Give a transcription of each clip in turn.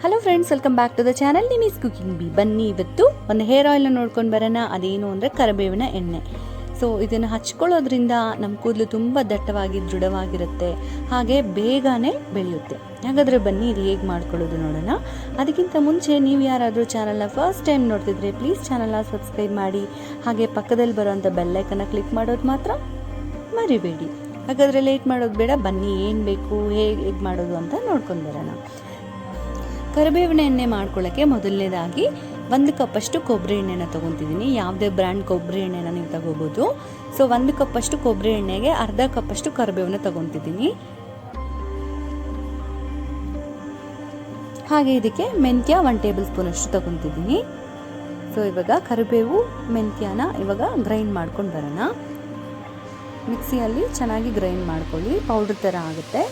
Hello friends, welcome back to the channel Nimmi's cooking B. ಬನ್ನಿ ಇವತ್ತು ಒಂದು ಹೇರ್ ಆಯಿಲ್ನ ನೋಡ್ಕೊಂಡು ಬರೋಣ. ಅದೇನು ಅಂದರೆ ಕರಿಬೇವಿನ ಎಣ್ಣೆ. ಸೊ ಇದನ್ನು ಹಚ್ಕೊಳ್ಳೋದ್ರಿಂದ ನಮ್ಮ ಕೂದಲು ತುಂಬ ದಟ್ಟವಾಗಿ ದೃಢವಾಗಿರುತ್ತೆ, ಹಾಗೆ ಬೇಗನೆ ಬೆಳೆಯುತ್ತೆ. ಹಾಗಾದರೆ ಬನ್ನಿ ಇದು ಹೇಗೆ ಮಾಡ್ಕೊಳ್ಳೋದು ನೋಡೋಣ. ಅದಕ್ಕಿಂತ ಮುಂಚೆ ನೀವು ಯಾರಾದರೂ ಚಾನಲ್ನ ಫಸ್ಟ್ ಟೈಮ್ ನೋಡ್ತಿದ್ರೆ ಪ್ಲೀಸ್ ಚಾನಲ್ನ ಸಬ್ಸ್ಕ್ರೈಬ್ ಮಾಡಿ, ಹಾಗೆ ಪಕ್ಕದಲ್ಲಿ ಬರೋವಂಥ ಬೆಲ್ಲೈಕನ್ನ ಕ್ಲಿಕ್ ಮಾಡೋದು ಮಾತ್ರ ಮರಿಬೇಡಿ. ಹಾಗಾದರೆ ಲೇಟ್ ಮಾಡೋದು ಬೇಡ, ಬನ್ನಿ ಏನು ಬೇಕು ಹೇಗೆ ಮಾಡೋದು ಅಂತ ನೋಡ್ಕೊಂಡು ಬರೋಣ. ಕರಿಬೇವಿನ ಎಣ್ಣೆ ಮಾಡ್ಕೊಳ್ಳೋಕ್ಕೆ ಮೊದಲನೇದಾಗಿ 1 ಕಪ್ಪಷ್ಟು ಕೊಬ್ಬರಿ ಎಣ್ಣೆನ ತೊಗೊತಿದ್ದೀನಿ. ಯಾವುದೇ ಬ್ರ್ಯಾಂಡ್ ಕೊಬ್ಬರಿ ಎಣ್ಣೆನ ನೀವು ತಗೋಬೋದು. ಸೊ 1 ಕಪ್ಪಷ್ಟು ಕೊಬ್ಬರಿ ಎಣ್ಣೆಗೆ ಅರ್ಧ ಕಪ್ಪಷ್ಟು ಕರಿಬೇವನ್ನ ತೊಗೊತಿದ್ದೀನಿ. ಹಾಗೆ ಇದಕ್ಕೆ ಮೆಂತ್ಯ 1 ಟೇಬಲ್ ಸ್ಪೂನ್ ಅಷ್ಟು ತೊಗೊತಿದ್ದೀನಿ. ಸೊ ಇವಾಗ ಕರಿಬೇವು ಮೆಂತ್ಯನ ಇವಾಗ ಗ್ರೈಂಡ್ ಮಾಡ್ಕೊಂಡು ಬರೋಣ. ಮಿಕ್ಸಿಯಲ್ಲಿ ಚೆನ್ನಾಗಿ ಗ್ರೈಂಡ್ ಮಾಡ್ಕೊಳ್ಳಿ, ಪೌಡ್ರ್ ಥರ ಆಗುತ್ತೆ.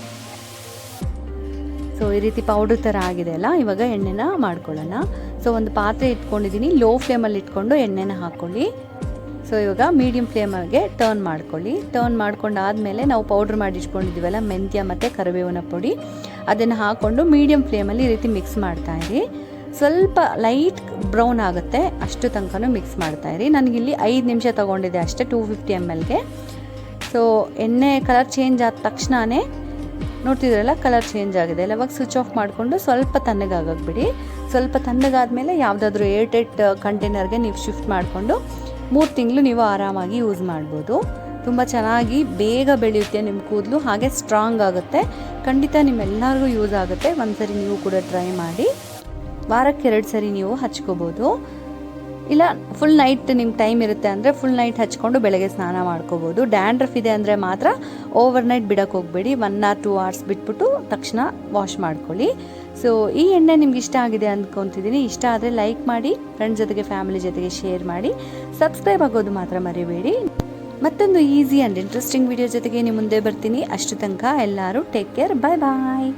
ಸೊ ಈ ರೀತಿ ಪೌಡ್ರ್ ಥರ ಆಗಿದೆ ಅಲ್ಲ, ಇವಾಗ ಎಣ್ಣೆನ ಮಾಡ್ಕೊಳ್ಳೋಣ. ಸೊ ಒಂದು ಪಾತ್ರೆ ಇಟ್ಕೊಂಡಿದ್ದೀನಿ, ಲೋ ಫ್ಲೇಮಲ್ಲಿ ಇಟ್ಕೊಂಡು ಎಣ್ಣೆನ ಹಾಕ್ಕೊಳ್ಳಿ. ಸೊ ಇವಾಗ ಮೀಡಿಯಮ್ ಫ್ಲೇಮಿಗೆ ಟರ್ನ್ ಮಾಡ್ಕೊಳ್ಳಿ. ಟರ್ನ್ ಮಾಡ್ಕೊಂಡಾದಮೇಲೆ ನಾವು ಪೌಡ್ರ್ ಮಾಡಿ ಇಟ್ಕೊಂಡಿದ್ದೀವಲ್ಲ ಮೆಂತ್ಯ ಮತ್ತು ಕರಿಬೇವಿನ ಪುಡಿ, ಅದನ್ನು ಹಾಕ್ಕೊಂಡು ಮೀಡಿಯಮ್ ಫ್ಲೇಮಲ್ಲಿ ಈ ರೀತಿ ಮಿಕ್ಸ್ ಮಾಡ್ತಾಯಿರಿ. ಸ್ವಲ್ಪ ಲೈಟ್ ಬ್ರೌನ್ ಆಗುತ್ತೆ ಅಷ್ಟು ತನಕ ಮಿಕ್ಸ್ ಮಾಡ್ತಾಯಿರಿ. ನನಗಿಲ್ಲಿ 5 ನಿಮಿಷ ತೊಗೊಂಡಿದೆ ಅಷ್ಟೇ 250 mlಗೆ. ಸೊ ಎಣ್ಣೆ ಕಲರ್ ಚೇಂಜ್ ಆದ ತಕ್ಷಣವೇ ನೋಡ್ತಿದ್ರಲ್ಲ, ಕಲರ್ ಚೇಂಜ್ ಆಗಿದೆ ಅಲ್ಲ. ಇವಾಗ ಸ್ವಿಚ್ ಆಫ್ ಮಾಡಿಕೊಂಡು ಸ್ವಲ್ಪ ತಣ್ಣಗಾಗಕ್ಕೆ ಬಿಡಿ. ಸ್ವಲ್ಪ ತಣ್ಣಗಾದ್ಮೇಲೆ ಯಾವುದಾದ್ರೂ ಏರ್ಟೈಟ್ ಕಂಟೈನರ್ಗೆ ನೀವು ಶಿಫ್ಟ್ ಮಾಡಿಕೊಂಡು 3 ತಿಂಗಳು ನೀವು ಆರಾಮಾಗಿ ಯೂಸ್ ಮಾಡ್ಬೋದು. ತುಂಬ ಚೆನ್ನಾಗಿ ಬೇಗ ಬೆಳೆಯುತ್ತೆ ನಿಮ್ಮ ಕೂದಲು, ಹಾಗೆ ಸ್ಟ್ರಾಂಗ್ ಆಗುತ್ತೆ. ಖಂಡಿತ ನಿಮ್ಮೆಲ್ಲರಿಗೂ ಯೂಸ್ ಆಗುತ್ತೆ. ಒಂದ್ಸರಿ ನೀವು ಕೂಡ ಟ್ರೈ ಮಾಡಿ. ವಾರಕ್ಕೆ 2 ಸರಿ ನೀವು ಹಚ್ಕೋಬೋದು. ಇಲ್ಲ ಫುಲ್ ನೈಟ್ ನಿಮ್ಗೆ ಟೈಮ್ ಇರುತ್ತೆ ಅಂದರೆ ಫುಲ್ ನೈಟ್ ಹಚ್ಕೊಂಡು ಬೆಳಗ್ಗೆ ಸ್ನಾನ ಮಾಡ್ಕೋಬೋದು. ಡ್ಯಾಂಡ್ರಫ್ ಇದೆ ಅಂದರೆ ಮಾತ್ರ ಓವರ್ ನೈಟ್ ಬಿಡೋಕ್ಕೆ ಹೋಗಬೇಡಿ. 1 or 2 hours ಬಿಟ್ಬಿಟ್ಟು ತಕ್ಷಣ ವಾಶ್ ಮಾಡ್ಕೊಳ್ಳಿ. ಸೊ ಈ ಎಣ್ಣೆ ನಿಮ್ಗೆ ಇಷ್ಟ ಆಗಿದೆ ಅಂದ್ಕೊತಿದ್ದೀನಿ. ಇಷ್ಟ ಆದರೆ ಲೈಕ್ ಮಾಡಿ, ಫ್ರೆಂಡ್ಸ್ ಜೊತೆಗೆ ಫ್ಯಾಮಿಲಿ ಜೊತೆಗೆ ಶೇರ್ ಮಾಡಿ, ಸಬ್ಸ್ಕ್ರೈಬ್ ಆಗೋದು ಮಾತ್ರ ಮರಿಬೇಡಿ. ಮತ್ತೊಂದು ಈಸಿ ಆ್ಯಂಡ್ ಇಂಟ್ರೆಸ್ಟಿಂಗ್ ವಿಡಿಯೋ ಜೊತೆಗೆ ನಿಮ್ಮ ಮುಂದೆ ಬರ್ತೀನಿ. ಅಷ್ಟು ತನಕ ಎಲ್ಲರೂ ಟೇಕ್ ಕೇರ್, ಬಾಯ್ ಬಾಯ್.